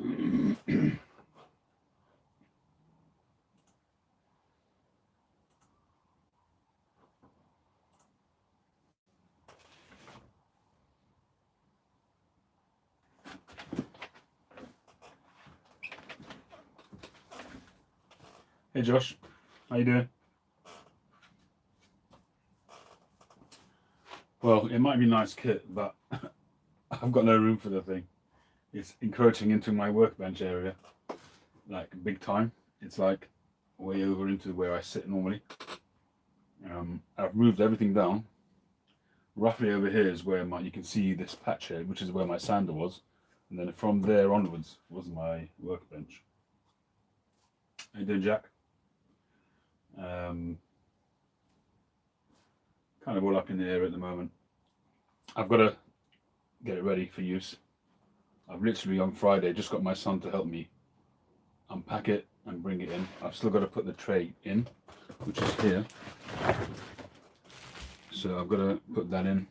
Hey Josh, how you doing? Well, it might be a nice kit, but I've got no room for the thing. It's encroaching into my workbench area, like big time. It's like way over into where I sit normally. I've moved everything down. Roughly over here is where you can see this patch here, which is where my sander was. And then from there onwards was my workbench. How you doing, Jack? Kind of all up in the air at the moment. I've got to get it ready for use. I've literally on Friday just got my son to help me unpack it and bring it in. I've still got to put the tray in, which is here. So I've got to put that in,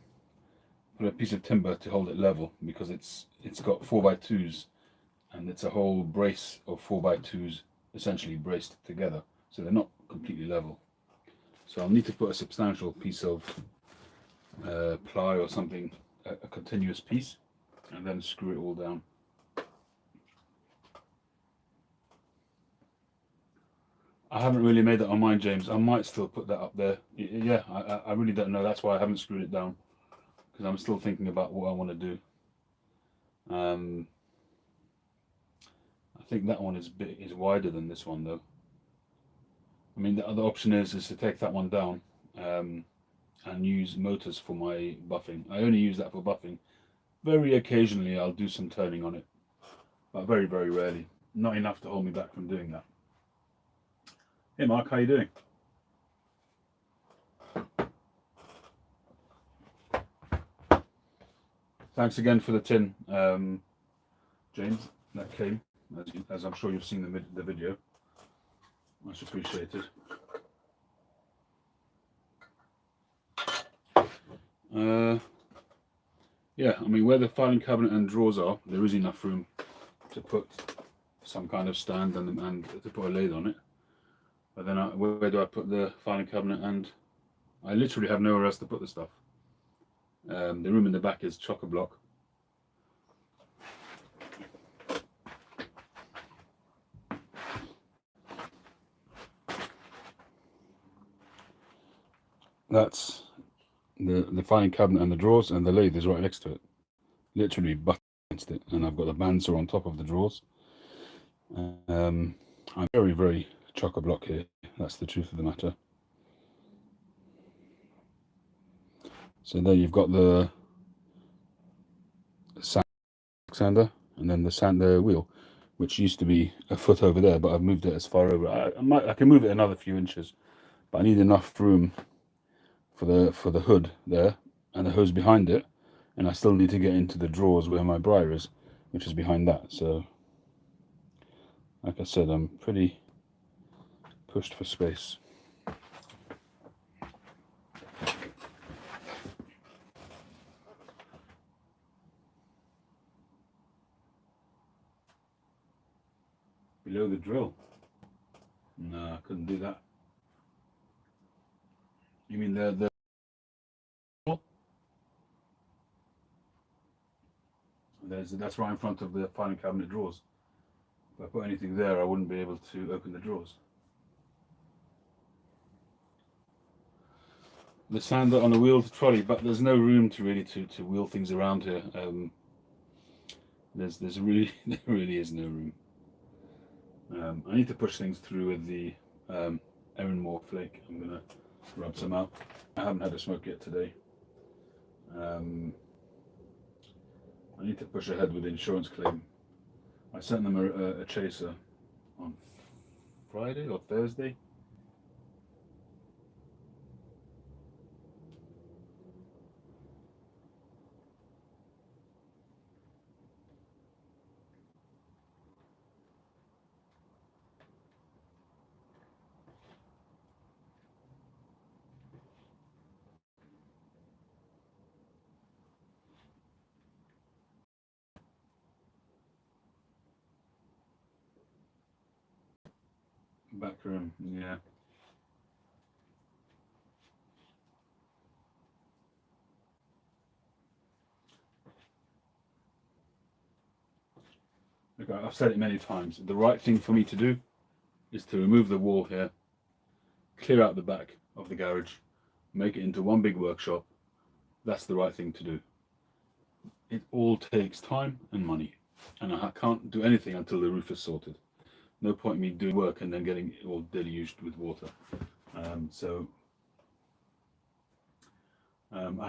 put a piece of timber to hold it level because it's got 4x2s and it's a whole brace of 4x2s essentially braced together. So they're not completely level. So I'll need to put a substantial piece of ply or something, a continuous piece, and then screw it all down. I haven't really made that on mine, James. I might still put that up there. Yeah, I really don't know. That's why I haven't screwed it down, because I'm still thinking about what I want to do. I think that one is wider than this one though. I mean, the other option is to take that one down and use motors for my buffing. I only use that for buffing. Very occasionally I'll do some turning on it, but very, very rarely. Not enough to hold me back from doing that. Hey Mark, how you doing? Thanks again for the tin, James, that came, as I'm sure you've seen the video. Much appreciated. Yeah, I mean, where the filing cabinet and drawers are, there is enough room to put some kind of stand and to put a lid on it. But then where do I put the filing cabinet? And I literally have nowhere else to put the stuff. The room in the back is chock-a-block. That's the filing cabinet and the drawers, and the lathe is right next to it. Literally butt against it, and I've got the bandsaw on top of the drawers. I'm very, very chock-a-block here. That's the truth of the matter. So there you've got the sander, and then the sander wheel, which used to be a foot over there, but I've moved it as far over. I can move it another few inches, but I need enough room for the hood there and the hose behind it, and I still need to get into the drawers where my briar is, which is behind that. So like I said, I'm pretty pushed for space. Below the drill? No, I couldn't do that. You mean the that's right in front of the filing cabinet drawers. If I put anything there, I wouldn't be able to open the drawers. The sander on a wheeled trolley, but there's no room to really to wheel things around here. There's really there really is no room. I need to push things through with the Erin-Moore flake. I'm gonna rub some out. I haven't had a smoke yet today. I need to push ahead with the insurance claim. I sent them a chaser on Friday or Thursday. Back room, yeah. Look, I've said it many times. The right thing for me to do is to remove the wall here, clear out the back of the garage, make it into one big workshop. That's the right thing to do. It all takes time and money, and I can't do anything until the roof is sorted. No point in me doing work and then getting it all deluged with water. I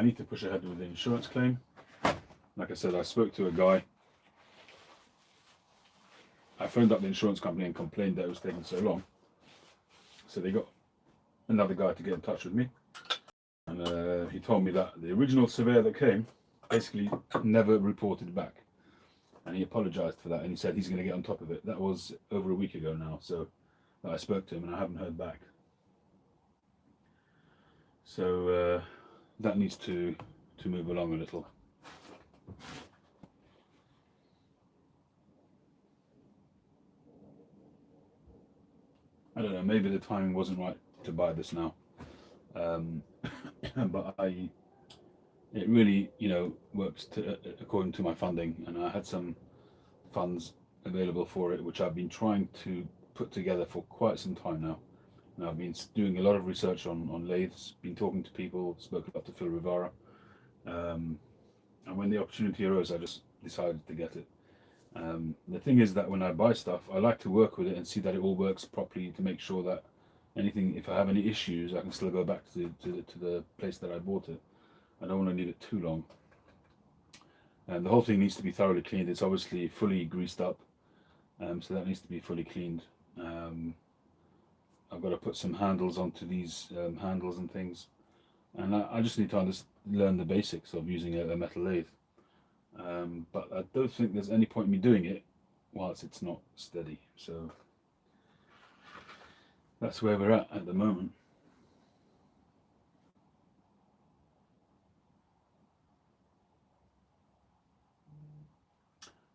need to push ahead with the insurance claim. Like I said, I spoke to a guy. I phoned up the insurance company and complained that it was taking so long. So they got another guy to get in touch with me. And he told me that the original surveyor that came basically never reported back. And he apologized for that, and he said he's going to get on top of it. That was over a week ago now, so that I spoke to him, and I haven't heard back. So that needs to move along a little. I don't know, maybe the timing wasn't right to buy this now. But it really, works according to my funding, and I had some funds available for it, which I've been trying to put together for quite some time now. And I've been doing a lot of research on lathes, been talking to people, spoke about to Phil Rivara. And when the opportunity arose, I just decided to get it. The thing is that when I buy stuff, I like to work with it and see that it all works properly to make sure that if I have any issues, I can still go back to the place that I bought it. I don't want to leave it too long. And the whole thing needs to be thoroughly cleaned. It's obviously fully greased up, so that needs to be fully cleaned. I've got to put some handles onto these handles and things, and I just need to learn the basics of using a metal lathe. But I don't think there's any point in me doing it whilst it's not steady. So that's where we're at the moment.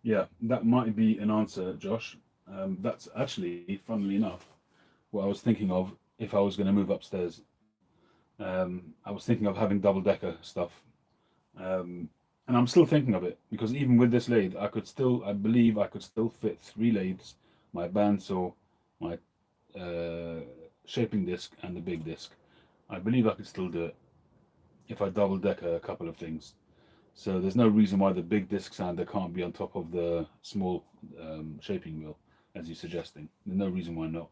Yeah, that might be an answer, Josh. That's actually, funnily enough, what I was thinking of if I was going to move upstairs. I was thinking of having double-decker stuff. And I'm still thinking of it, because even with this lathe, I believe I could still fit 3 lathes, my bandsaw, my shaping disc, and the big disc. I believe I could still do it if I double-decker a couple of things. So there's no reason why the big disc sander can't be on top of the small shaping wheel, as you're suggesting. There's no reason why not.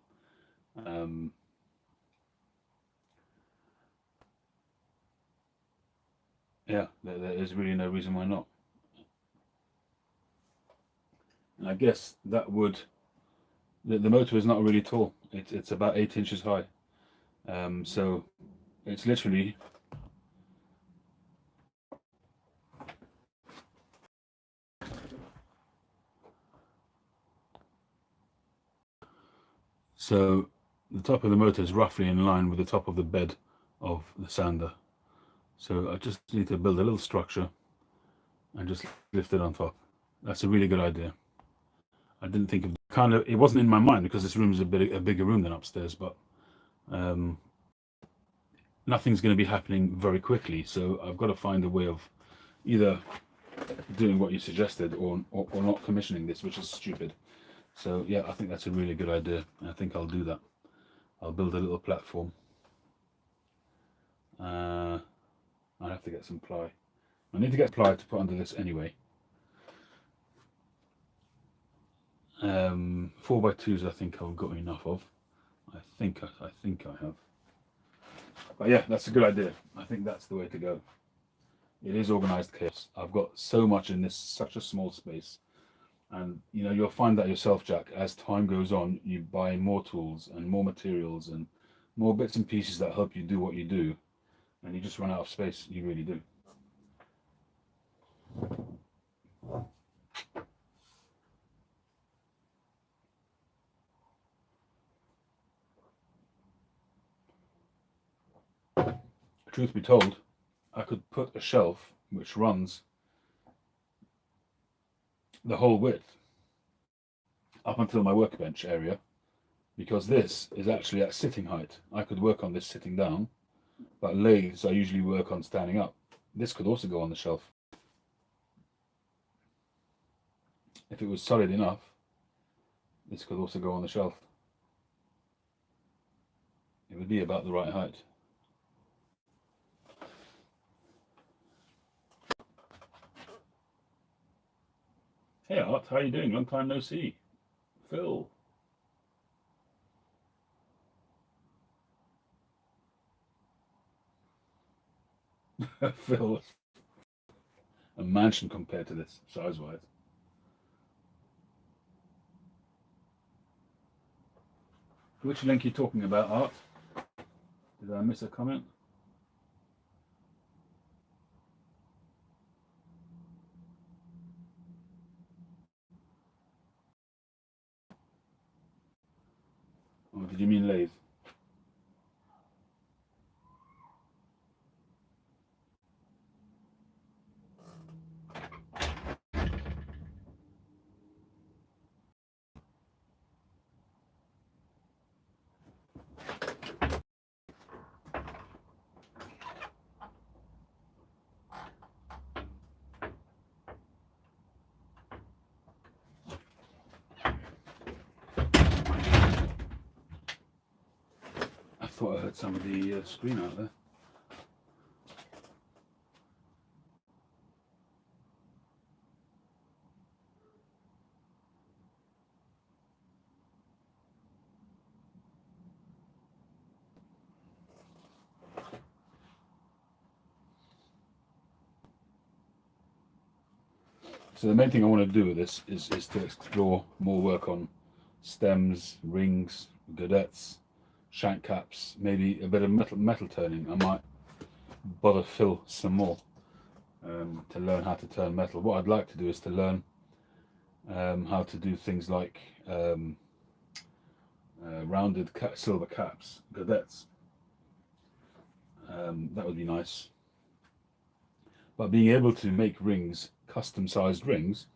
Yeah, there is really no reason why not. And I guess that would... The motor is not really tall. It's about 8 inches high. So it's literally... So the top of the motor is roughly in line with the top of the bed of the sander. So I just need to build a little structure and just lift it on top. That's a really good idea. I didn't think of it wasn't in my mind because this room is a bigger room than upstairs, but nothing's going to be happening very quickly. So I've got to find a way of either doing what you suggested or not commissioning this, which is stupid. So yeah, I think that's a really good idea. I think I'll do that. I'll build a little platform. I have to get some ply. I need to get ply to put under this anyway. 4x2s I think I've got enough of. I think I have. But yeah, that's a good idea. I think that's the way to go. It is organized chaos. I've got so much in such a small space. And you'll find that yourself, Jack, as time goes on, you buy more tools and more materials and more bits and pieces that help you do what you do, and you just run out of space. You really do. Truth be told, I could put a shelf which runs the whole width up until my workbench area, because this is actually at sitting height. I could work on this sitting down, but lathes I usually work on standing up. This could also go on the shelf. If it was solid enough, this could also go on the shelf. It would be about the right height. Hey Art, how you doing? Long time no see. Phil. Phil. A mansion compared to this, size-wise. Which link are you talking about, Art? Did I miss a comment? Or did you mean lathe? I thought I heard some of the screen out there. So the main thing I want to do with this is to explore more work on stems, rings, godettes, shank caps, maybe a bit of metal turning. I might bother Phil some more to learn how to turn metal. What I'd like to do is to learn how to do things like rounded silver caps, godettes. That would be nice. But being able to make rings, custom sized rings,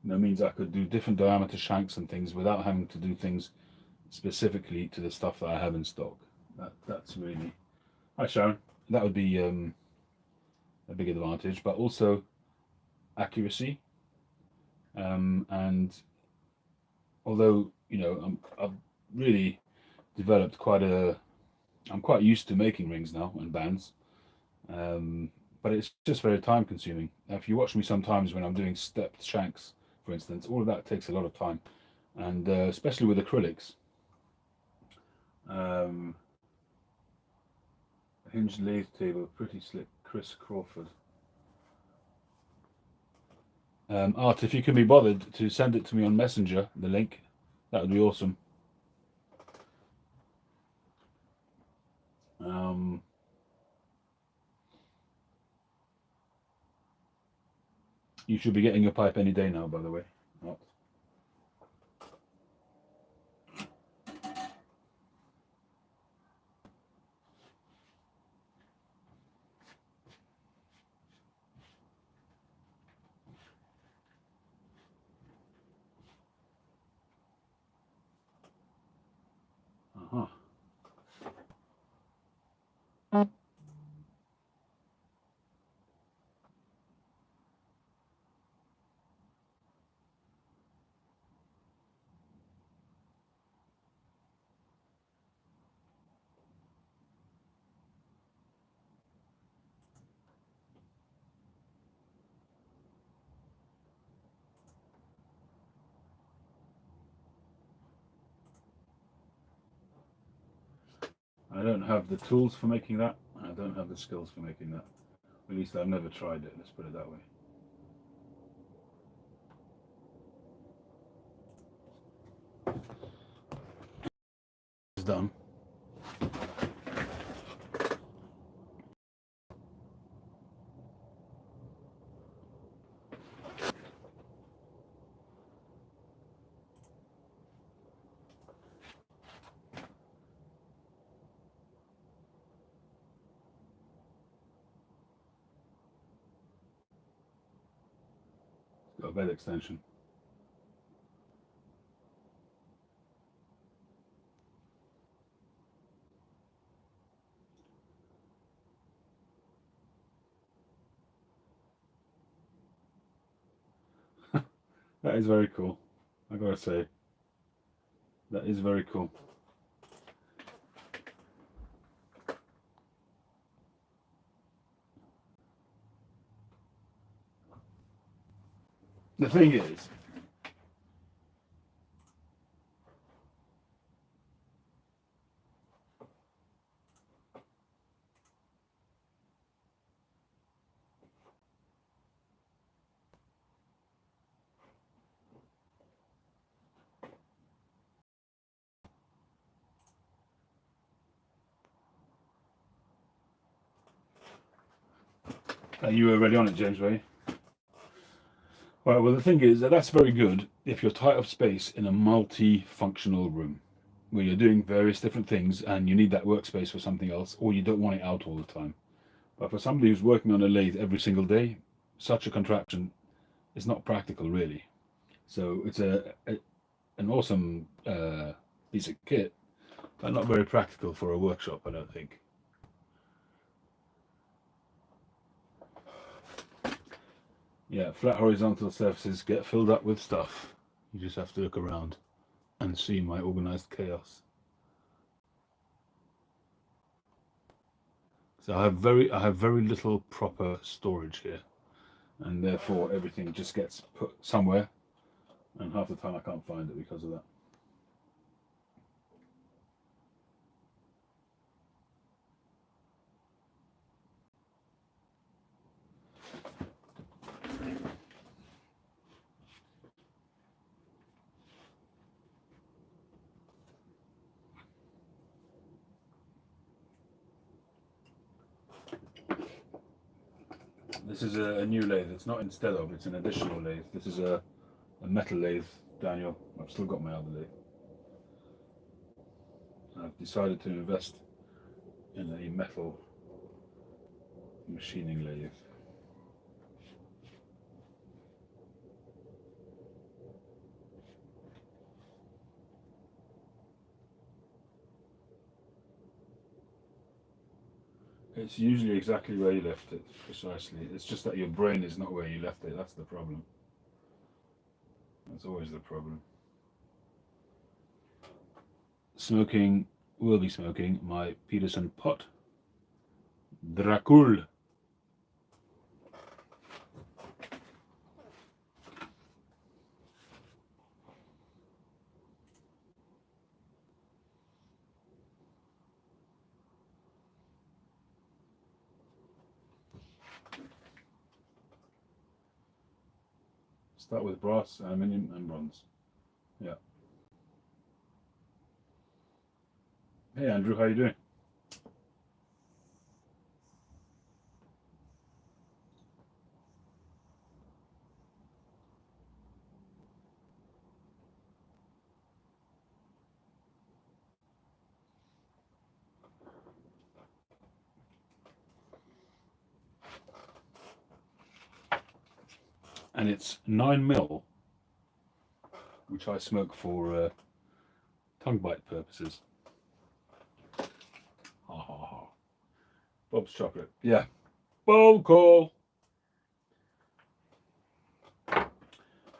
means I could do different diameter shanks and things without having to do things specifically to the stuff that I have in stock. That's really, hi Sharon, that would be a big advantage, but also accuracy. And although I've really developed I'm quite used to making rings now and bands, but it's just very time consuming. If you watch me sometimes when I'm doing stepped shanks, for instance, all of that takes a lot of time, and especially with acrylics. Hinged lathe table, pretty slick, Chris Crawford. Art, if you can be bothered to send it to me on Messenger, the link, that would be awesome. You should be getting your pipe any day now, by the way. Art. Uh-huh. I don't have the tools for making that. I don't have the skills for making that. At least I've never tried it, let's put it that way. It's done. Got a bed extension. That is very cool. I gotta say, that is very cool. The thing is, you were already on it, James, were you? Right, well, the thing is that that's very good if you're tight of space in a multi-functional room where you're doing various different things and you need that workspace for something else, or you don't want it out all the time. But for somebody who's working on a lathe every single day, such a contraption is not practical, really. So it's an awesome piece of kit, but not very practical for a workshop, I don't think. Yeah, flat horizontal surfaces get filled up with stuff. You just have to look around and see my organized chaos. So I have very little proper storage here, and therefore everything just gets put somewhere, and half the time I can't find it because of that. This is a new lathe. It's not instead of, it's an additional lathe. This is a metal lathe, Daniel. I've still got my other lathe. I've decided to invest in a metal machining lathe. It's usually exactly where you left it, precisely. It's just that your brain is not where you left it. That's the problem. That's always the problem. Smoking, will be smoking my Peterson pot. Dracul. Start with brass, aluminium, and bronze. Yeah. Hey Andrew, how you doing? And it's 9mm, which I smoke for tongue bite purposes. Ha ha ha. Bob's chocolate. Yeah. Bowl call.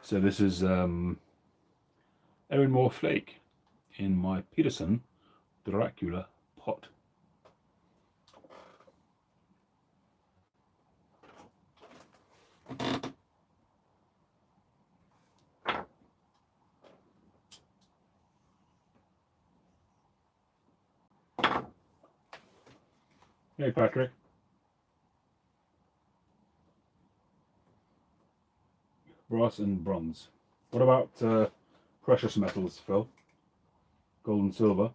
So this is Erin Moore Flake in my Peterson Dracula pot. Hey Patrick. Brass and bronze. What about precious metals, Phil? Gold and silver?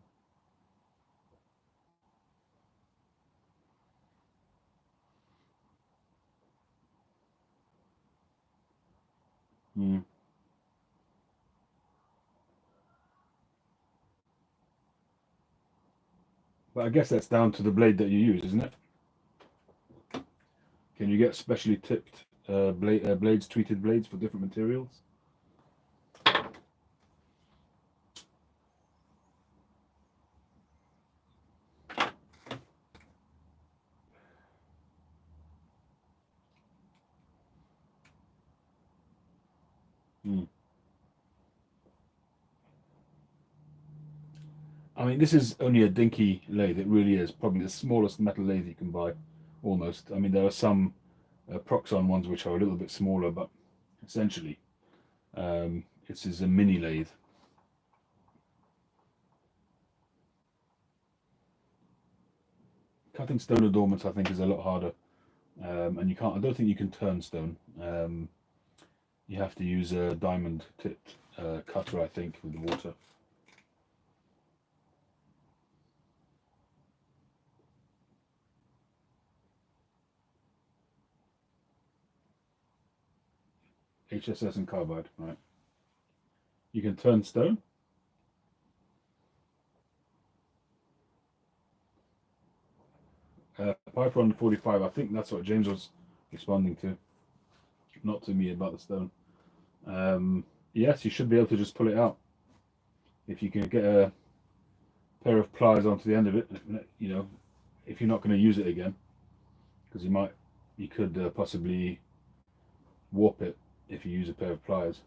Hmm. But I guess that's down to the blade that you use, isn't it? Can you get specially tipped blades, treated blades for different materials? Hmm. I mean, this is only a dinky lathe. It really is probably the smallest metal lathe you can buy, almost. I mean, there are some Proxon ones which are a little bit smaller, but essentially, this is a mini lathe. Cutting stone adornments, I think, is a lot harder, and you can't. I don't think you can turn stone. You have to use a diamond tipped cutter, I think, with the water. HSS and carbide, right? You can turn stone. Piperon 45, I think that's what James was responding to, not to me about the stone. Yes, you should be able to just pull it out. If you can get a pair of pliers onto the end of it, you know, if you're not going to use it again, because you could possibly warp it if you use a pair of pliers.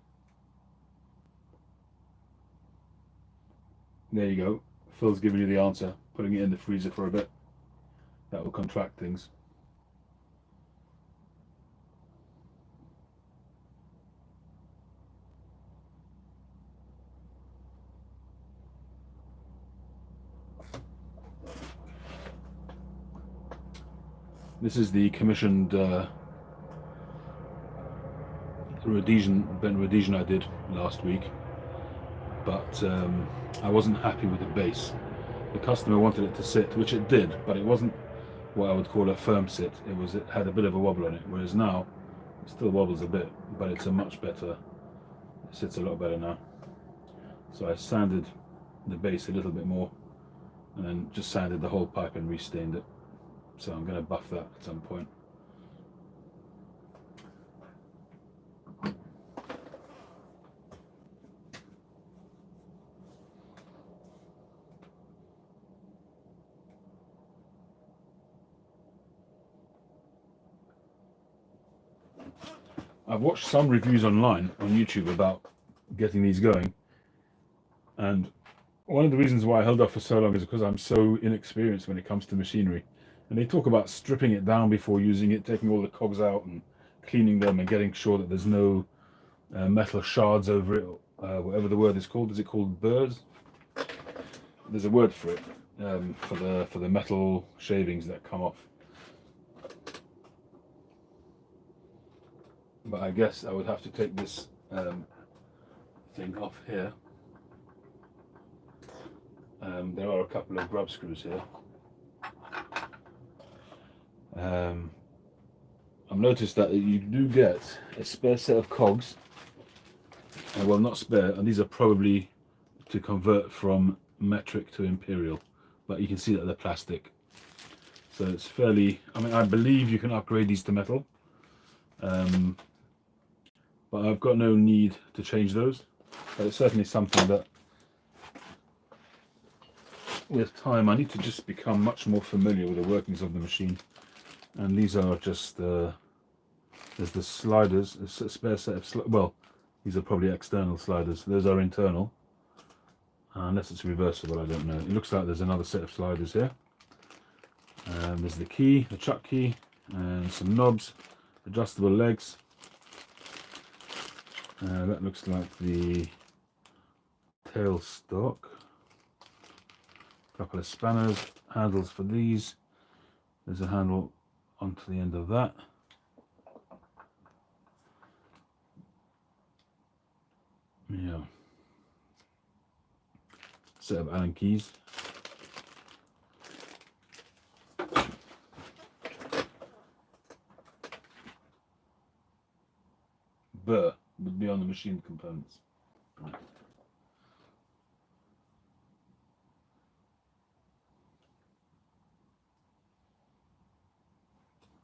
There you go. Phil's giving you the answer. Putting it in the freezer for a bit. That will contract things. This is the commissioned bent Rhodesian I did last week, but I wasn't happy with the base. The customer wanted it to sit, which it did, but it wasn't what I would call a firm sit. It had a bit of a wobble on it, whereas now it still wobbles a bit, but it's a much better. It sits a lot better now. So I sanded the base a little bit more, and then just sanded the whole pipe and restained it. So I'm going to buff that at some point. I've watched some reviews online on YouTube about getting these going, and one of the reasons why I held off for so long is because I'm so inexperienced when it comes to machinery. And they talk about stripping it down before using it, taking all the cogs out and cleaning them and getting sure that there's no metal shards over it, whatever the word is called. Is it called burrs? There's a word for it, for the metal shavings that come off. But I guess I would have to take this thing off here. There are a couple of grub screws here. I've noticed that you do get a spare set of cogs. Well, not spare, and these are probably to convert from metric to imperial, but you can see that they're plastic. So it's fairly, I mean, I believe you can upgrade these to metal. But I've got no need to change those. But it's certainly something that with time I need to just become much more familiar with the workings of the machine. And these are just there's the sliders, a spare set of well, these are probably external sliders. Those are internal, unless it's reversible. I don't know. It looks like there's another set of sliders here. There's the key, the chuck key, and some knobs, adjustable legs. That looks like the tailstock. A couple of spanners, handles for these. There's a handle onto the end of that. Yeah. Set of Allen keys. Burr would be on the machine components. Right.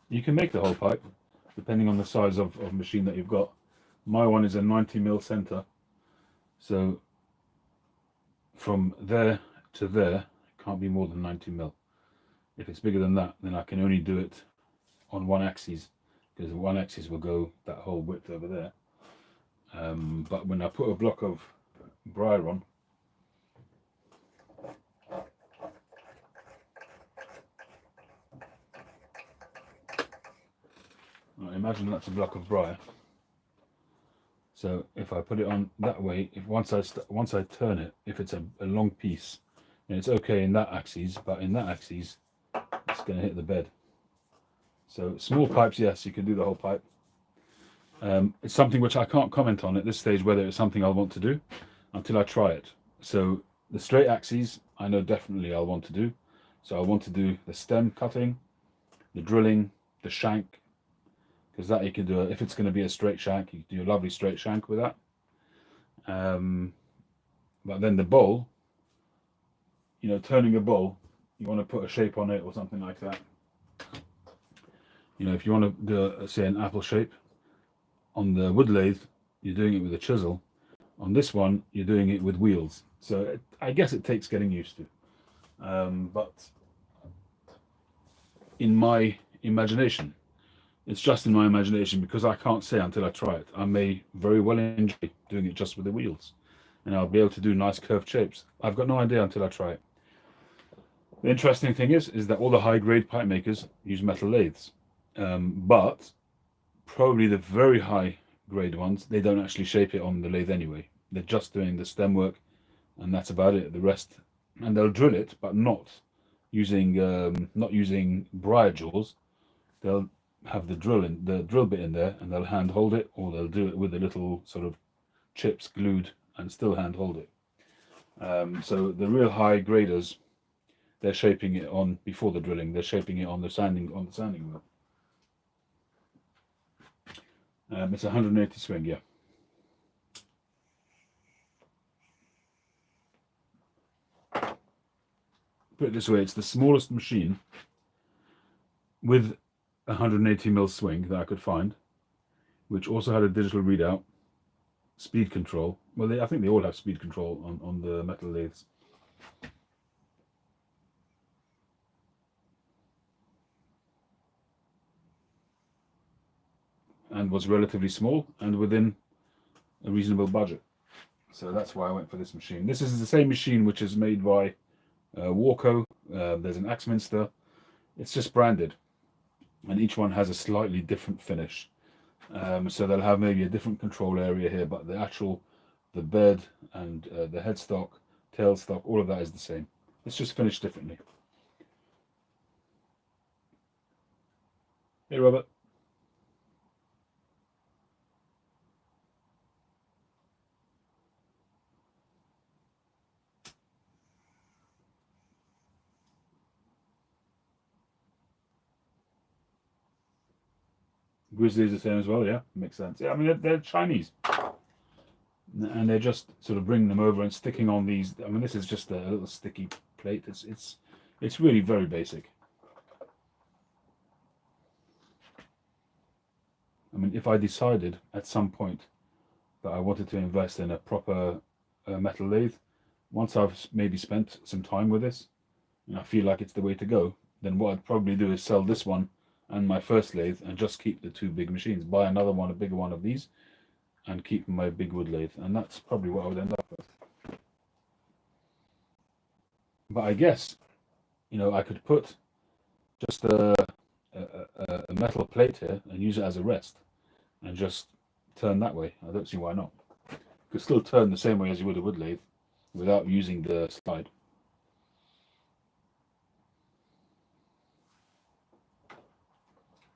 You can make the whole pipe depending on the size of machine that you've got. My one is a 90mm center, so from there to there it can't be more than 90mm. If it's bigger than that, then I can only do it on one axis, because one axis will go that whole width over there. But when I put a block of briar on, imagine that's a block of briar. So if I put it on that way, if once I turn it, if it's a long piece, then it's okay in that axis, but in that axis, it's going to hit the bed. So small pipes, yes, you can do the whole pipe. It's something which I can't comment on at this stage whether it's something I'll want to do until I try it. So the straight axes, I know definitely I'll want to do. So I want to do the stem cutting, the drilling, the shank, because that you can do. If it's going to be a straight shank, you can do a lovely straight shank with that. But then the bowl, you know, turning a bowl, you want to put a shape on it or something like that. You know, if you want to do, say, an apple shape on the wood lathe, you're doing it with a chisel. On this one, you're doing it with wheels. So I guess it takes getting used to. But in my imagination, it's just in my imagination because I can't say until I try it. I may very well enjoy doing it just with the wheels, and I'll be able to do nice curved shapes. I've got no idea until I try it. The interesting thing is that all the high-grade pipe makers use metal lathes, but probably the very high-grade ones, they don't actually shape it on the lathe anyway. They're just doing the stem work, and that's about it. The rest, and they'll drill it, but not using briar jaws. They'll have the drill bit in there, and they'll hand hold it, or they'll do it with the little sort of chips glued and still hand hold it. So the real high graders, they're shaping it on before the drilling. They're shaping it on the sanding wheel. It's 180 swing, yeah. Put it this way, it's the smallest machine with 180 mil swing that I could find, which also had a digital readout, speed control. Well, I think they all have speed control on the metal lathes. And was relatively small and within a reasonable budget. So that's why I went for this machine. This is the same machine which is made by Warco. There's an Axminster. It's just branded, and each one has a slightly different finish. So they'll have maybe a different control area here, but the bed and the headstock, tailstock, all of that is the same. It's just finished differently. Hey, Robert. Grizzly is the same as well, yeah, makes sense. Yeah, I mean they're Chinese, and they're just sort of bringing them over and sticking on these. I mean, this is just a little sticky plate. It's really very basic. I mean, if I decided at some point that I wanted to invest in a proper metal lathe, once I've maybe spent some time with this, and I feel like it's the way to go, then what I'd probably do is sell this one and my first lathe and just keep the two big machines. Buy another one, a bigger one of these, and keep my big wood lathe. And that's probably what I would end up with. But I guess, you know, I could put just a metal plate here and use it as a rest and just turn that way. I don't see why not. You could still turn the same way as you would a wood lathe without using the slide.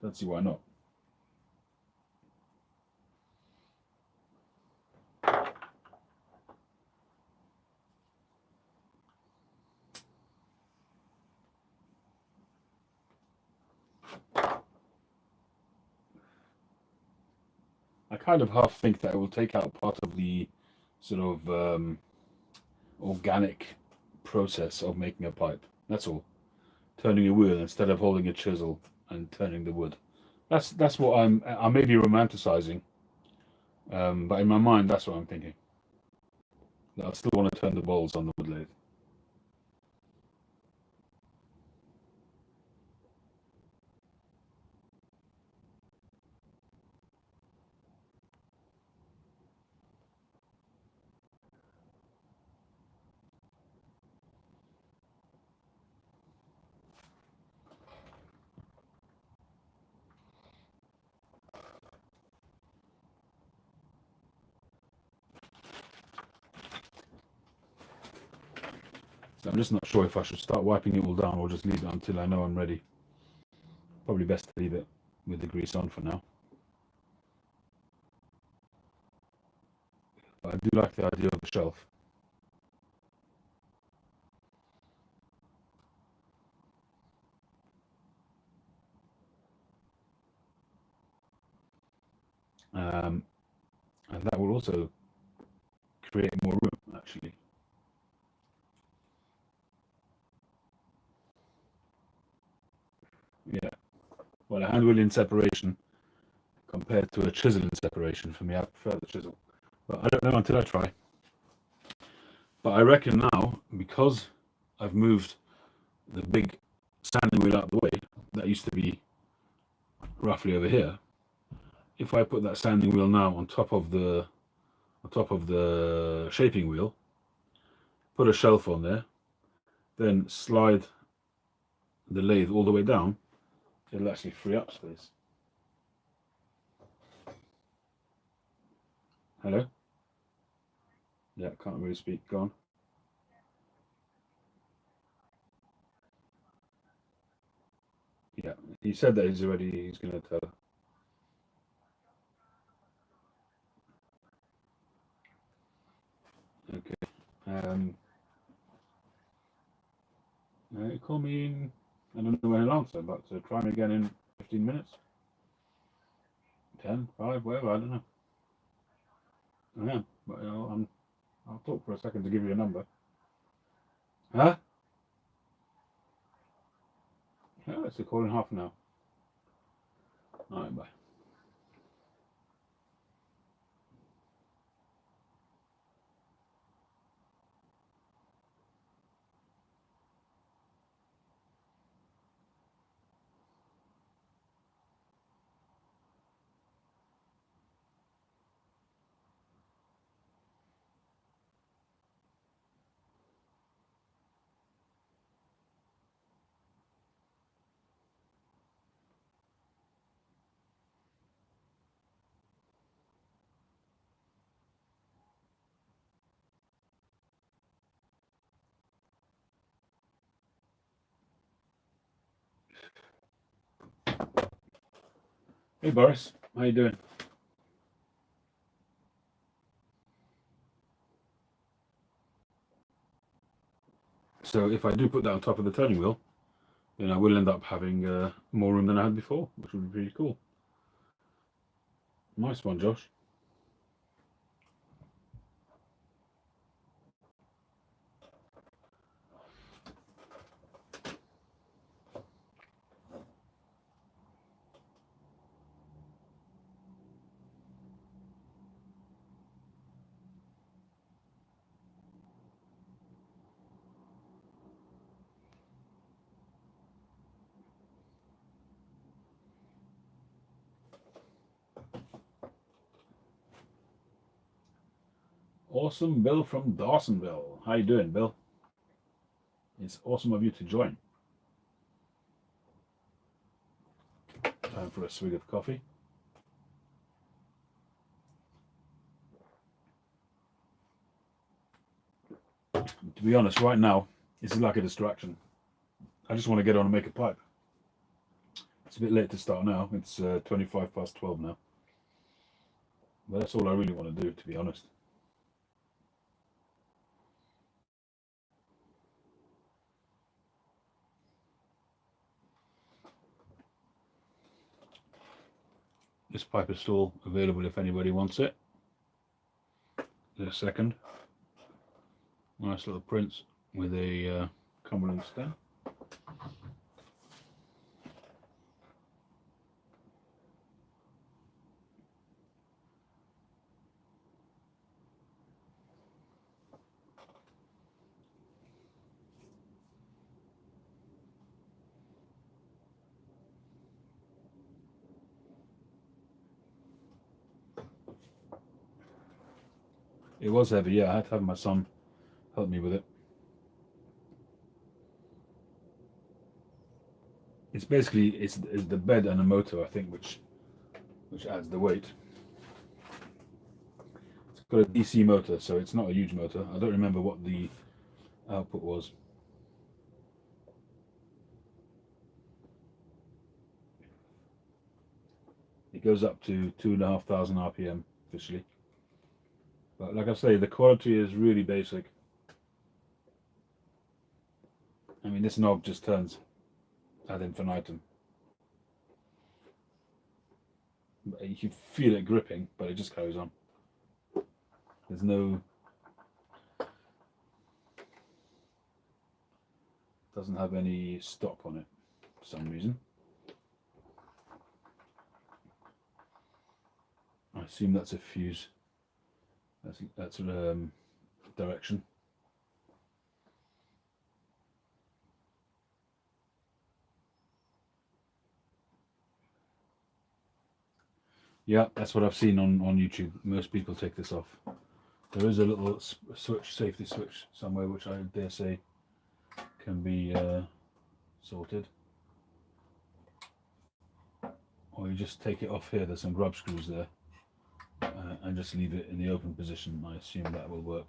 Don't see why not. I kind of half think that it will take out part of the sort of organic process of making a pipe. That's all. Turning a wheel instead of holding a chisel and turning the wood. That's what I may be romanticizing, but in my mind that's what I'm thinking. I still want to turn the bowls on the wood lathe. So I'm just not sure if I should start wiping it all down or just leave it until I know I'm ready. Probably best to leave it with the grease on for now. But I do like the idea of the shelf. And that will also create more room, actually. Yeah. Well, a hand wheel in separation compared to a chisel in separation, for me, I prefer the chisel. But I don't know until I try. But I reckon now, because I've moved the big sanding wheel out of the way, that used to be roughly over here. If I put that sanding wheel now on top of the shaping wheel, put a shelf on there, then slide the lathe all the way down, it'll actually free up space. Hello? Yeah, can't really speak. Go on. Yeah, he said that he's going to tell her. Okay. Call me in, I don't know when he'll answer, but try me again in 15 minutes. 10, 5, whatever, I don't know. I am, but I'll talk for a second to give you a number. Huh? Yeah, it's a call in half an hour. Alright, bye. Hey Boris, how you doing? So if I do put that on top of the turning wheel, then I will end up having more room than I had before, which would be pretty cool. Nice one, Josh. Awesome Bill from Dawsonville. How you doing, Bill? It's awesome of you to join. Time for a swig of coffee. To be honest, right now, this is like a distraction. I just want to get on and make a pipe. It's a bit late to start now. It's 25 past 12 now. But that's all I really want to do, to be honest. This pipe is still available if anybody wants it. There's a second. Nice little prints with a Cumberland stem. It was heavy, yeah. I had to have my son help me with it. It's basically it's the bed and the motor, I think, which adds the weight. It's got a DC motor, so it's not a huge motor. I don't remember what the output was. It goes up to 2,500 RPM officially. But like I say, the quality is really basic. I mean, this knob just turns ad infinitum. You can feel it gripping, but it just goes on. There's no... Doesn't have any stop on it for some reason. I assume that's a fuse. That's direction. Yeah, that's what I've seen on YouTube. Most people take this off. There is a little switch, safety switch somewhere, which I dare say can be sorted. Or you just take it off here. There's some grub screws there, and just leave it in the open position. I assume that will work.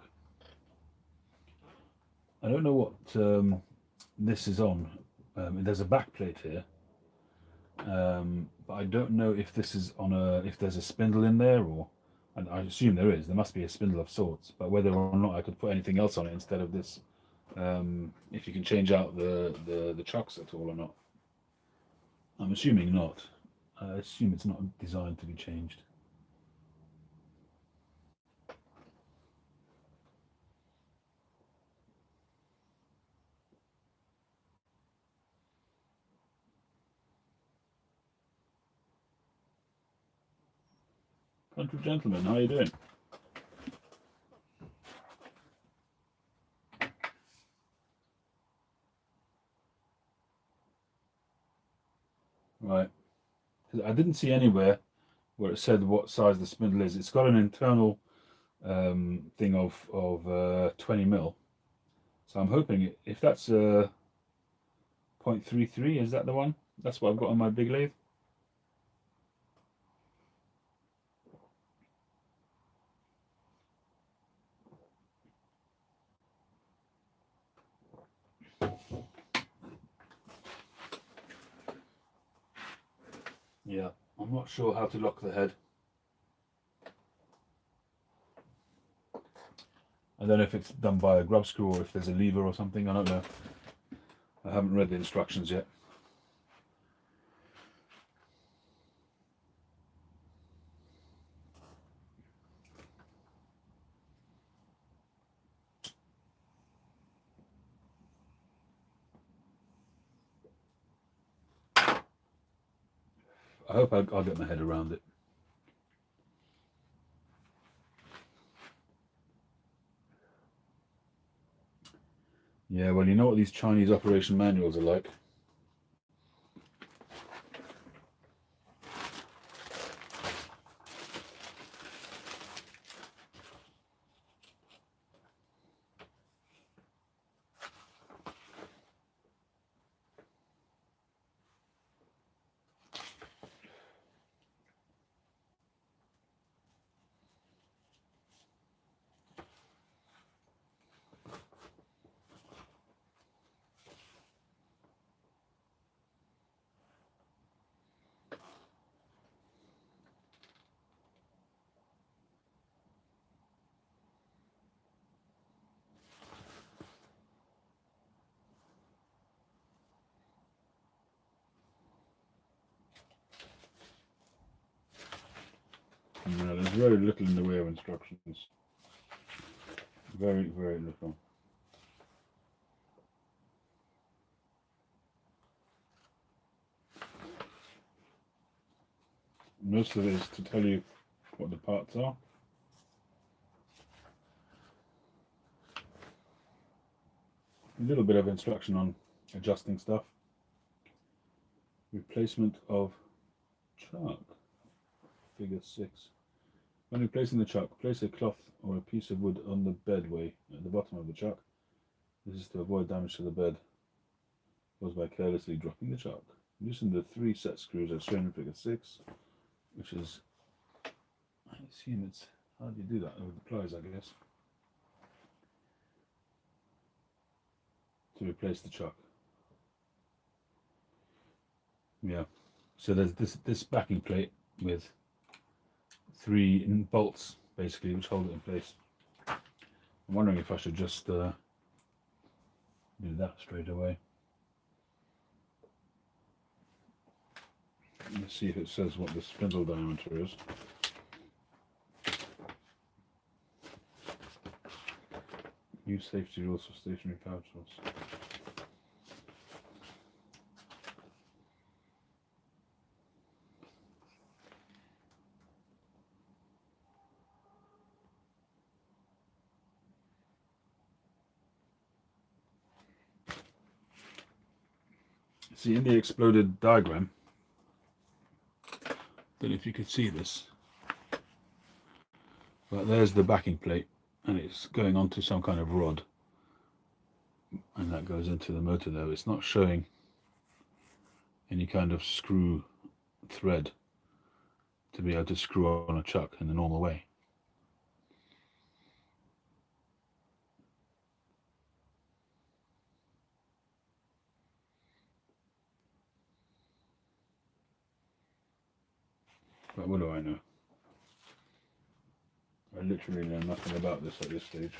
I don't know what this is on. There's a back plate here, but I don't know if this is on if there's a spindle in there, or, and I assume there is. There must be a spindle of sorts, but whether or not I could put anything else on it instead of this, if you can change out the chucks at all or not. I'm assuming not. I assume it's not designed to be changed. Country gentleman, how are you doing? Right. I didn't see anywhere where it said what size the spindle is. It's got an internal thing of 20 mil. So I'm hoping if that's 0.33, is that the one? That's what I've got on my big lathe. Yeah, I'm not sure how to lock the head. I don't know if it's done by a grub screw or if there's a lever or something. I don't know. I haven't read the instructions yet. I hope I'll get my head around it. Yeah, well, you know what these Chinese operation manuals are like. No, there's very little in the way of instructions. Very, very little. Most of it is to tell you what the parts are. A little bit of instruction on adjusting stuff. Replacement of chuck. Figure 6. When replacing the chuck, place a cloth or a piece of wood on the bedway at the bottom of the chuck. This is to avoid damage to the bed caused by carelessly dropping the chuck. Loosen the 3 set screws as shown in figure 6, which is, I assume it's, how do you do that? With the pliers, I guess. To replace the chuck. Yeah. So there's this backing plate with 3 bolts basically, which hold it in place. I'm wondering if I should just do that straight away. Let's see if it says what the spindle diameter is. New safety rules for stationary power tools. See, in the exploded diagram, don't know if you could see this, but there's the backing plate, and it's going onto some kind of rod, and that goes into the motor there. It's not showing any kind of screw thread to be able to screw on a chuck in the normal way. But what do I know? I literally know nothing about this at this stage.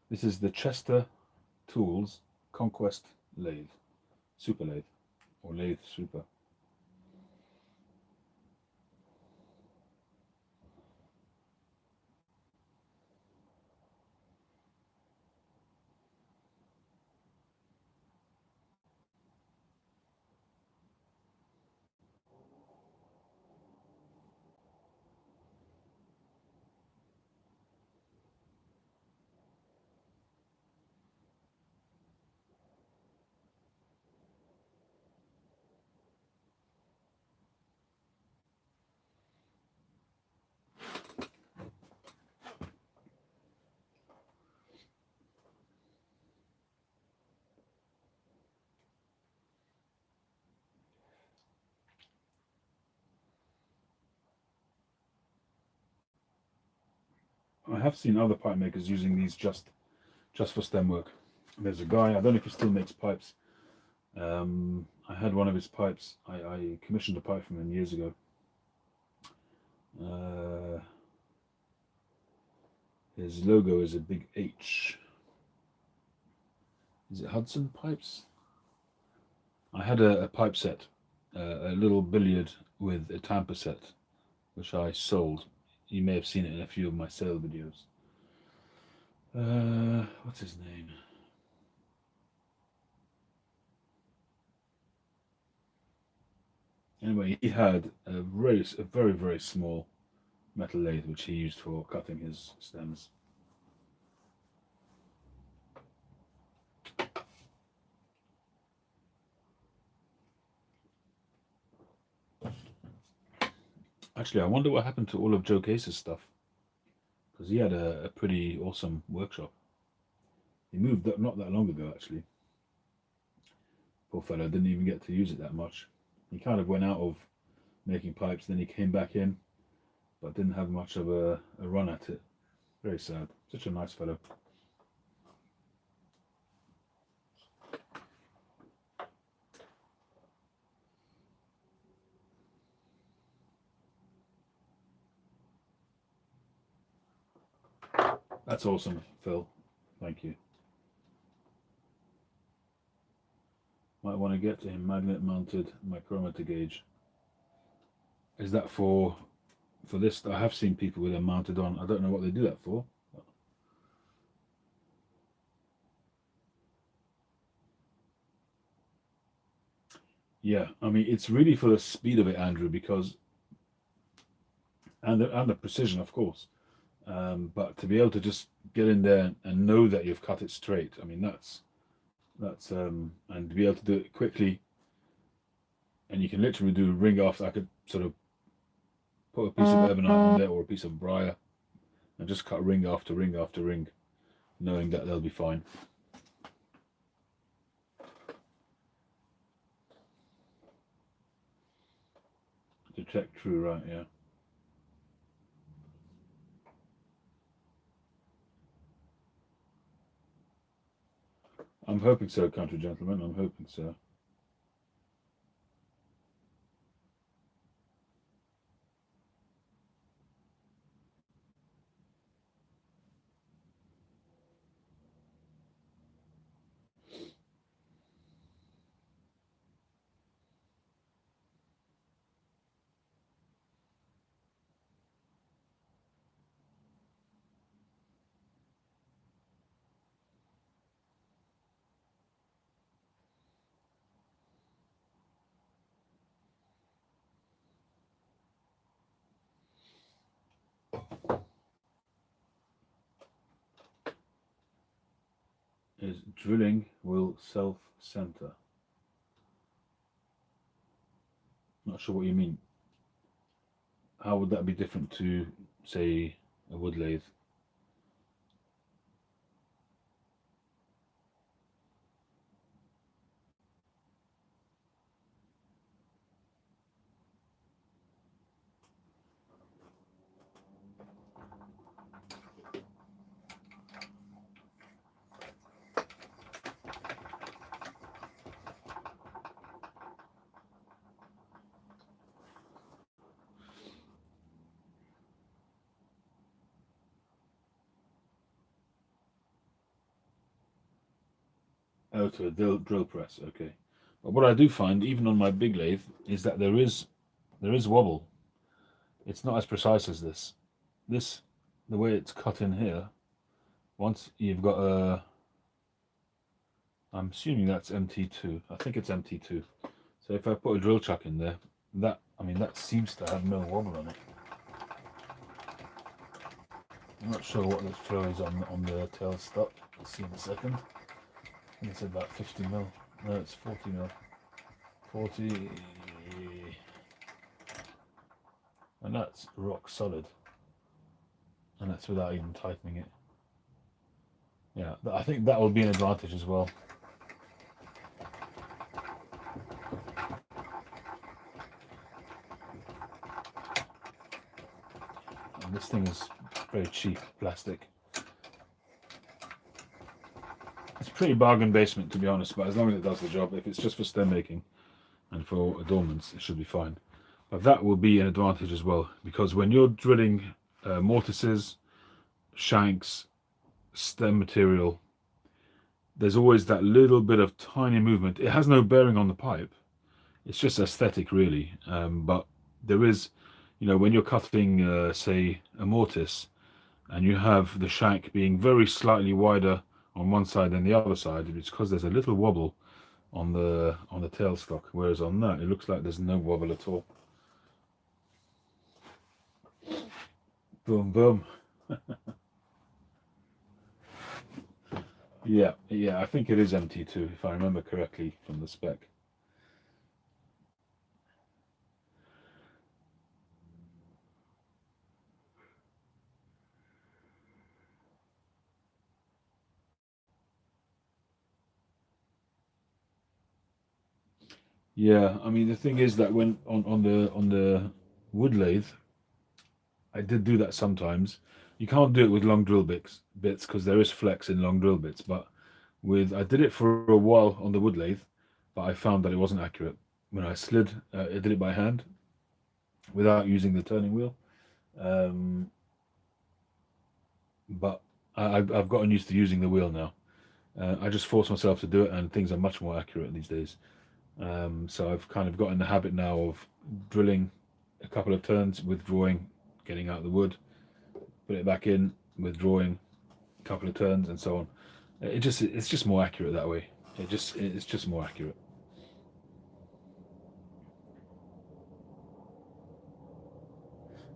This is the Chester Tools Conquest lathe, super lathe, or lathe super. I have seen other pipe makers using these just for stem work. There's a guy, I don't know if he still makes pipes. I had one of his pipes. I commissioned a pipe from him years ago. His logo is a big H. Is it Hudson Pipes? I had a pipe set, a little billiard with a tamper set, which I sold. You may have seen it in a few of my sale videos. What's his name? Anyway, he had a very, very small metal lathe which he used for cutting his stems. Actually, I wonder what happened to all of Joe Case's stuff, because he had a pretty awesome workshop. He moved not that long ago, actually. Poor fellow didn't even get to use it that much. He kind of went out of making pipes, then he came back in, but didn't have much of a run at it. Very sad. Such a nice fellow. That's awesome, Phil. Thank you. Might want to get to him. Magnet mounted micrometer gauge. Is that for this? I have seen people with them mounted on. I don't know what they do that for. Yeah, I mean, it's really for the speed of it, Andrew, because and the precision, of course. But to be able to just get in there and know that you've cut it straight, I mean, that's and to be able to do it quickly and you can literally do ring after. I could sort of put a piece of ebonite on there or a piece of briar and just cut ring after ring after ring, knowing that they'll be fine. Detect true, right? Yeah. I'm hoping so, country gentlemen. I'm hoping so. Is drilling will self-center. Not sure what you mean. How would that be different to, say, a wood lathe? Oh, to a drill press. Okay. But what I do find, even on my big lathe, is that there is wobble. It's not as precise as this. This, the way it's cut in here. Once you've got a, I'm assuming that's MT2. I think it's MT2. So if I put a drill chuck in there, that, I mean, that seems to have no wobble on it. I'm not sure what the flow is on the tail stop. We'll see in a second. I think it's about 50 mil. No, it's 40 mil. 40. And that's rock solid. And that's without even tightening it. Yeah, I think that will be an advantage as well. And this thing is very cheap plastic. It's pretty bargain basement, to be honest, but as long as it does the job, if it's just for stem making and for adornments, it should be fine. But that will be an advantage as well, because when you're drilling mortises, shanks, stem material, there's always that little bit of tiny movement. It has no bearing on the pipe. It's just aesthetic, really. But there is, you know, when you're cutting, say, a mortise, and you have the shank being very slightly wider on one side than the other side, it's because there's a little wobble on the tailstock, whereas on that it looks like there's no wobble at all. Boom, boom. Yeah, I think it is MT2 if I remember correctly from the spec. Yeah, I mean the thing is that when on the wood lathe, I did do that sometimes. You can't do it with long drill bits because there is flex in long drill bits, but with I did it for a while on the wood lathe, but I found that it wasn't accurate. When I slid, I did it by hand without using the turning wheel. But I've gotten used to using the wheel now. I just force myself to do it, and things are much more accurate these days. So I've kind of got in the habit now of drilling a couple of turns, withdrawing, getting out the wood, put it back in, withdrawing, a couple of turns, and so on. It's just more accurate that way. It's just more accurate.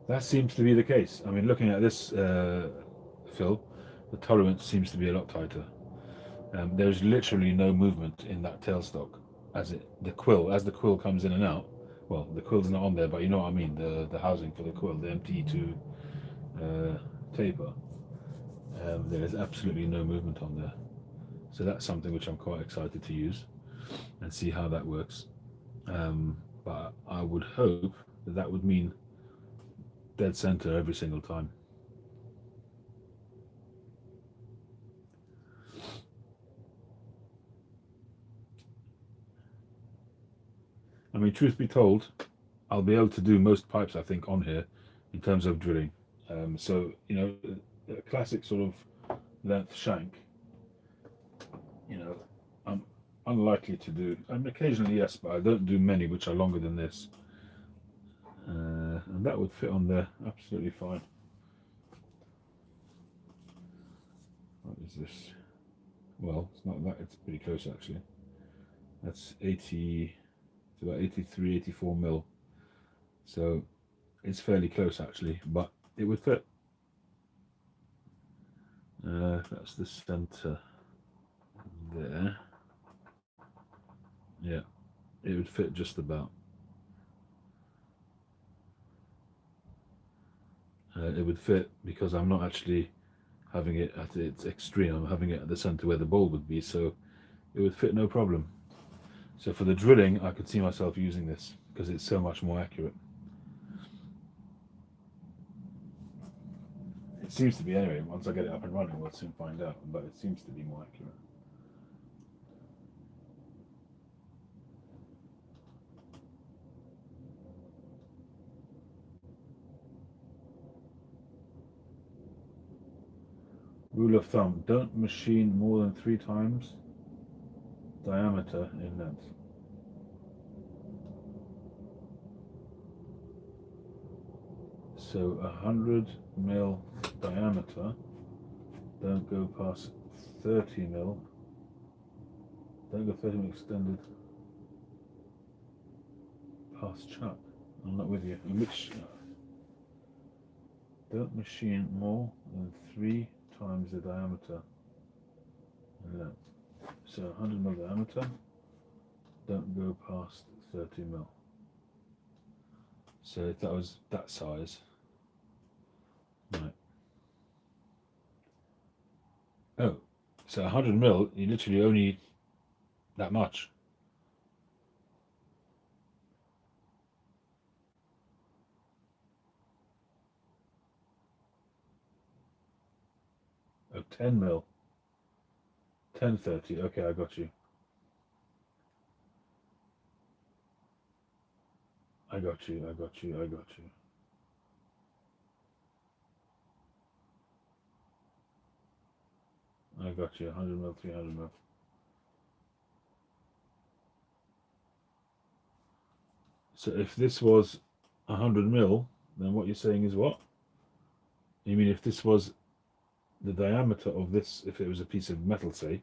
That seems to be the case. I mean, looking at this, Phil, the tolerance seems to be a lot tighter. There's literally no movement in that tailstock. the quill, as the quill comes in and out. Well, the quill's not on there, but you know what I mean. The housing for the quill, the MT2 taper. There is absolutely no movement on there. So that's something which I'm quite excited to use and see how that works. But I would hope that that would mean dead center every single time. I mean, truth be told, I'll be able to do most pipes, I think, on here in terms of drilling. So, you know, a classic sort of length shank, you know, I'm unlikely to do. I mean, occasionally, yes, but I don't do many which are longer than this. And that would fit on there absolutely fine. What is this? Well, it's not that, it's pretty close actually. That's 80, it's about 83, 84 mil. So it's fairly close actually, but it would fit. That's the center there. Yeah, it would fit just about. It would fit because I'm not actually having it at its extreme. I'm having it at the center where the bowl would be, so it would fit no problem. So for the drilling, I could see myself using this because it's so much more accurate. It seems to be anyway. Once I get it up and running, we'll soon find out, but it seems to be more accurate. Rule of thumb, don't machine more than 3 times diameter in length. So 100 mil diameter, don't go past 30 mil, don't go 30 mil extended past chuck. I'm not with you. Which, don't machine more than 3 times the diameter in length. So 100 mil diameter, don't go past 30 mil. So if that was that size, right. Oh, so 100 mil, you literally only that much. Oh, 10 mil. 1030. Okay, I got you. I got you. I got you. I got you. I got you. 100 mil, 300 mil. So if this was 100 mil, then what you're saying is what? You mean if this was the diameter of this, if it was a piece of metal, say,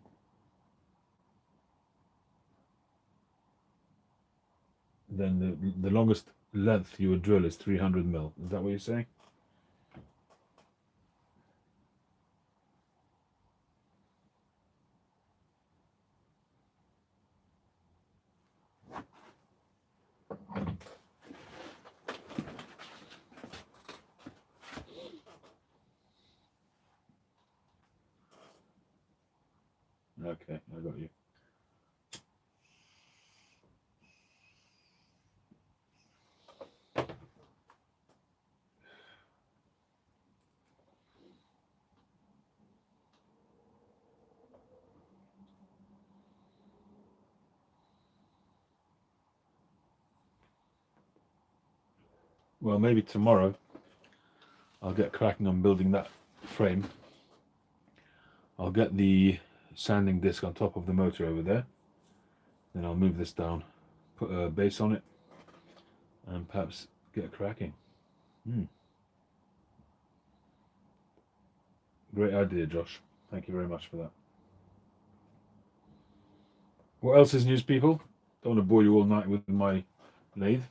then the longest length you would drill is 300 mil. Is that what you're saying? Okay, I got you. Well, maybe tomorrow I'll get cracking on building that frame. I'll get the sanding disc on top of the motor over there. Then I'll move this down, put a base on it, and perhaps get cracking. Great idea, Josh. Thank you very much for that. What else is news, people? Don't want to bore you all night with my lathe.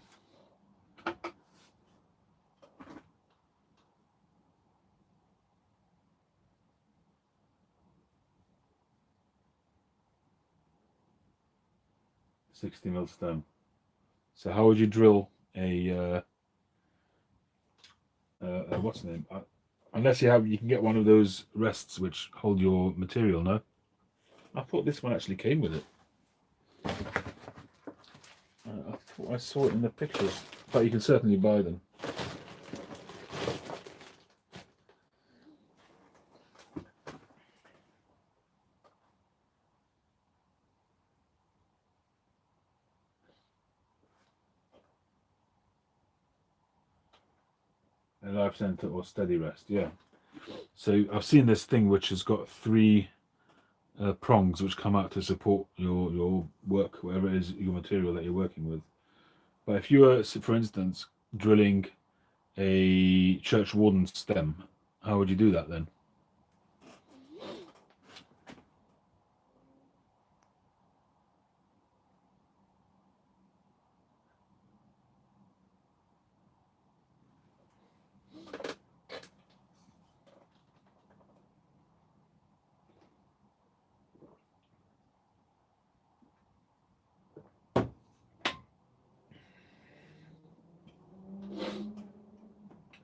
60 mil stem. So how would you drill a what's the name? Unless you can get one of those rests which hold your material. No, I thought this one actually came with it. I thought I saw it in the pictures, but you can certainly buy them. A life center or steady rest, yeah. So I've seen this thing which has got three prongs which come out to support your work, whatever it is, your material that you're working with. But if you were, for instance, drilling a church warden stem, how would you do that then?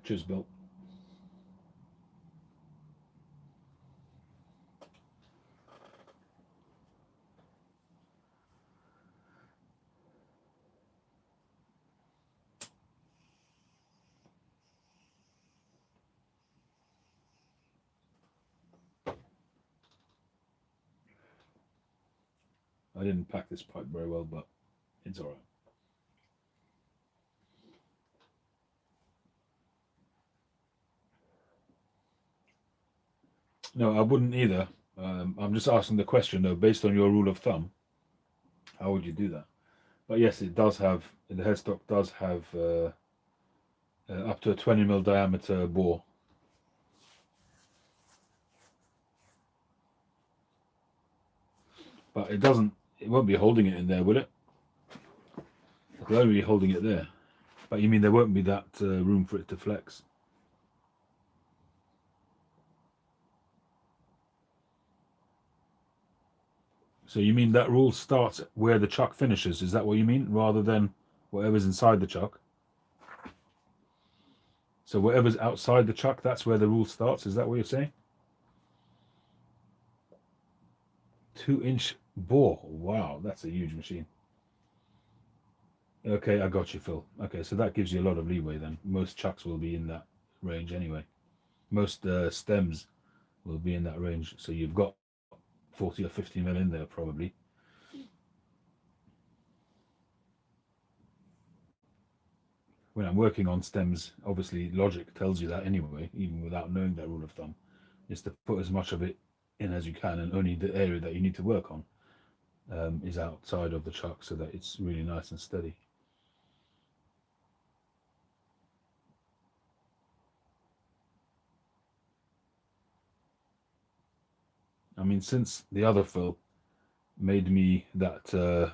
Cheers, Bill. I didn't pack this pipe very well, but it's all right. No, I wouldn't either. I'm just asking the question though, based on your rule of thumb, how would you do that? But yes, it does have, the headstock does have up to a 20 mil diameter bore. But it won't be holding it in there, will it? It'll only be holding it there. But you mean there won't be that room for it to flex? So you mean that rule starts where the chuck finishes? Is that what you mean, rather than whatever's inside the chuck? So whatever's outside the chuck, that's where the rule starts. Is that what you're saying? 2-inch bore. Wow, that's a huge machine. Okay, I got you, Phil. Okay, so that gives you a lot of leeway then. Most chucks will be in that range anyway. Most stems will be in that range. So you've got 40 or 50 mil in there probably. When I'm working on stems, obviously logic tells you that anyway, even without knowing that rule of thumb, is to put as much of it in as you can, and only the area that you need to work on is outside of the chuck so that it's really nice and steady. I mean, since the other Phil made me that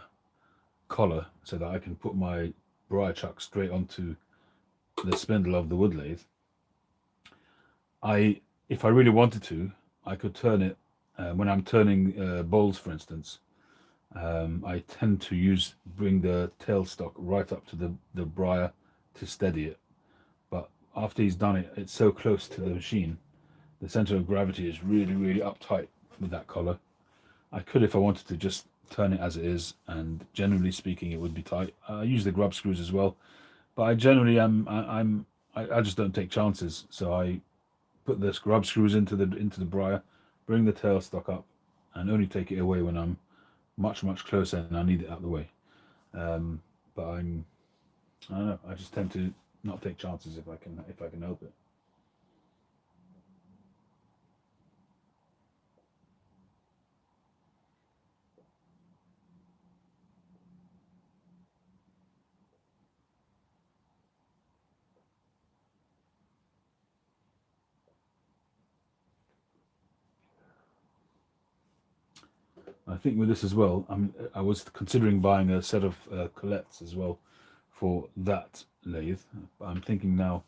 collar so that I can put my briar chuck straight onto the spindle of the wood lathe, if I really wanted to, I could turn it when I'm turning bowls, for instance. I tend to bring the tailstock right up to the briar to steady it. But after he's done it, it's so close to the machine, the center of gravity is really, really uptight with that collar. I could, if I wanted to, just turn it as it is, and generally speaking, it would be tight. I use the grub screws as well, but I generally I just don't take chances. So I put the grub screws into the briar, bring the tailstock up, and only take it away when I'm much closer and I need it out of the way. But I don't know. I just tend to not take chances if I can help it. I think with this as well, I was considering buying a set of colettes as well for that lathe. But I'm thinking now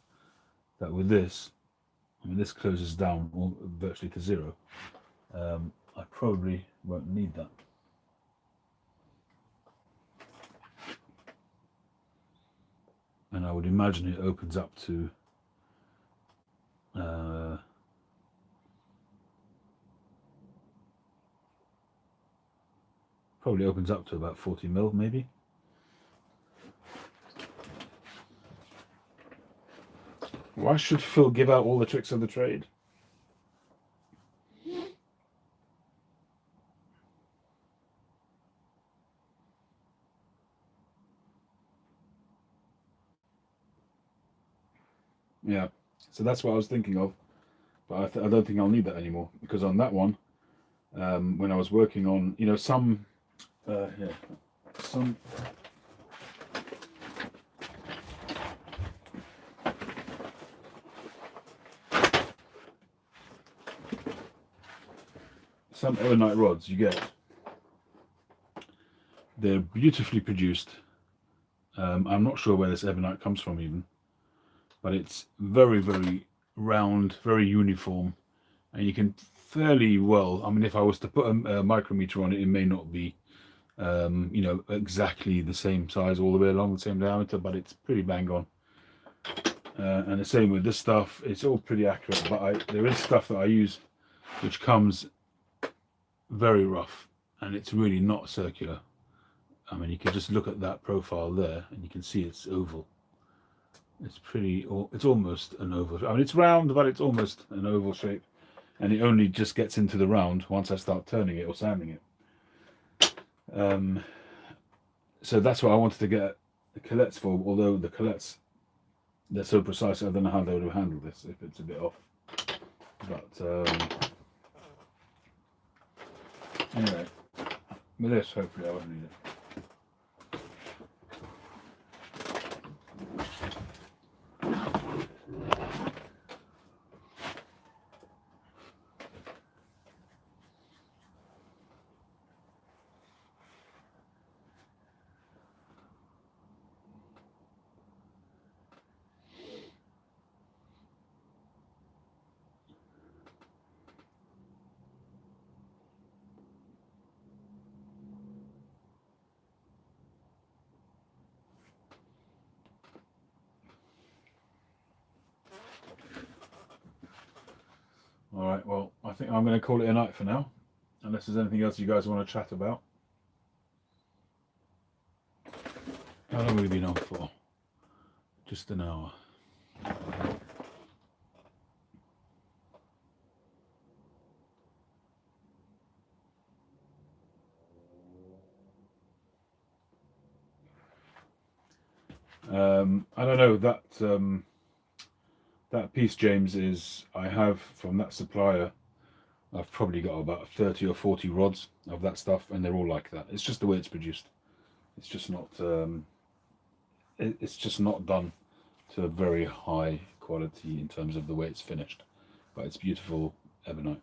that with this, I mean, this closes down virtually to zero. I probably won't need that. and I would imagine it opens up to probably opens up to about 40 mil maybe. Why should Phil give out all the tricks of the trade? Yeah, so that's what I was thinking of, but I don't think I'll need that anymore, because on that one, when I was working on, you know, some Ebonite rods you get, they're beautifully produced. I'm not sure where this Ebonite comes from even, but it's very, very round, very uniform, and you can fairly well, I mean, if I was to put a micrometer on it, it may not be you know, exactly the same size all the way along, the same diameter, but it's pretty bang on. And the same with this stuff, it's all pretty accurate, but there is stuff that I use which comes very rough, and it's really not circular. I mean, you can just look at that profile there and you can see it's oval. It's pretty, it's almost an oval. I mean, it's round, but it's almost an oval shape, and it only just gets into the round once I start turning it or sanding it. So that's what I wanted to get the Colettes for, although the Colettes, they're so precise, I don't know how they would handle this if it's a bit off. But anyway, with this, hopefully I won't need it. All right, well, I think I'm going to call it a night for now, unless there's anything else you guys want to chat about. How long have we been on for? Just an hour. I don't know, that piece, James, is, I have from that supplier, I've probably got about 30 or 40 rods of that stuff, and they're all like that. It's just the way it's produced. It's just not it's just not done to a very high quality in terms of the way it's finished, but it's beautiful Ebonite.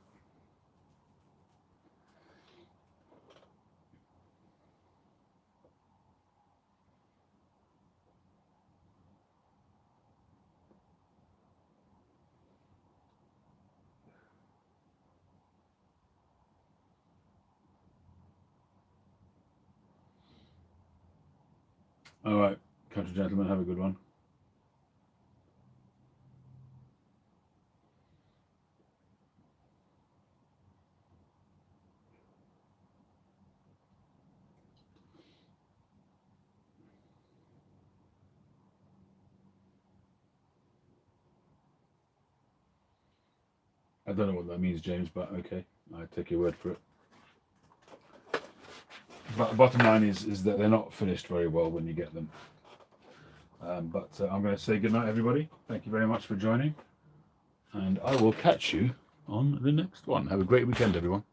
All right, country gentlemen, have a good one. I don't know what that means, James, but okay, I take your word for it. But bottom line is that they're not finished very well when you get them. But I'm going to say good night, everybody. Thank you very much for joining, and I will catch you on the next one. Have a great weekend, everyone.